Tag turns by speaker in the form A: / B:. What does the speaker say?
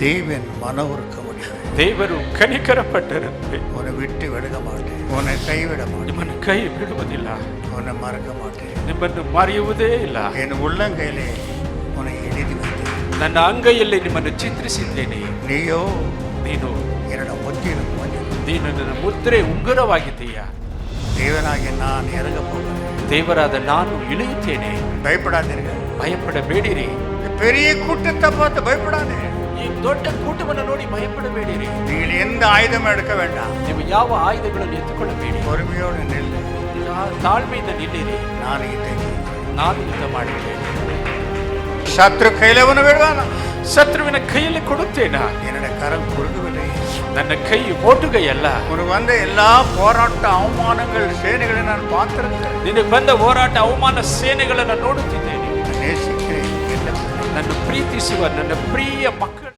A: தேவன் மனவுருக்கமுடையவர்.
B: ದೇವರು ಕನಿಕರಪಟ್ಟರಂತೆ
A: உன்னை விட்டு விலக மாட்டேன், உன்னை கைவிட மாட்டேன்,
B: ನಿಮ್ಮನ್ನು ಕೈ ಬಿಡುವುದಿಲ್ಲ,
A: உன்னை மறக்க மாட்டேன்.
B: ನಿಮ್ಮನ್ನು ಮರೆಯುವುದೇ ಇಲ್ಲ.
A: என் உள்ளங்கையிலே உன்னை எழுதி வைத்தேன்.
B: ನನ್ನ ಅಂಗೈಯಲ್ಲಿ ನಿಮ್ಮನ್ನು ಚಿತ್ರಿಸಿದ್ದೇನೆ.
A: நீயோ
B: ನೀನು
A: என்னோட முத்திரம் மணி.
B: ನೀನು ನನ್ನ ಮುದ್ರೆ ಉಂಗುರವಾಗಿದ್ದೀಯ.
A: தேவனாகிய நான் இறங்க போகிறேன்.
B: ದೇವರಾದ ನಾನು ಇಳಿಯುತ್ತೇನೆ.
A: பயப்படாதீர்கள்.
B: ಭಯಪಡಬೇಡಿರಿ.
A: பெரிய கூட்டத்தை பார்த்து பயப்படாதே.
B: ಈ ದೊಡ್ಡ ಕೂಟವನ್ನು ನೋಡಿ ಭಯಪಡಬೇಡಿರಿ.
A: நீங்கள் எந்த ஆயுதமும் எடுக்க வேண்டாம்.
B: ನೀವು ಯಾವ ಆಯುಧಗಳನ್ನು ಎತ್ತುಕೊಳ್ಳಬೇಡಿ.
A: பொறுமையோடு நில்லு.
B: ತಾಳ್ಮೆಯಿಂದ ನಿಲ್ಲಿರಿ.
A: நான் இதை
B: ನಾನು ಯುದ್ಧ ಮಾಡಿದ್ದೇನೆ.
A: சத்ரு கையில உன்னை விடுவானா?
B: ಶತ್ರುವಿನ ಕೈಯಲ್ಲಿ ಕೊಡುತ್ತೇನಾ?
A: என்னோட கரம் குறுகவில்லை.
B: ನನ್ನ ಕೈ ಓಟುಗೈಯಲ್ಲ.
A: உனக்கு வந்த எல்லா போராட்ட அவமானங்கள் சேனைகளை நான் பார்த்திருக்கிறேன்.
B: ನಿನಗೆ ಬಂದ ಹೋರಾಟ ಅವಮಾನ ಸೇನೆಗಳನ್ನು ನೋಡುತ್ತಿದ್ದೇನೆ.
A: நேசிக்கிறேன்.
B: ನನ್ನ ಪ್ರೀತಿಸುವ ನನ್ನ ಪ್ರಿಯ ಮಕ್ಕಳು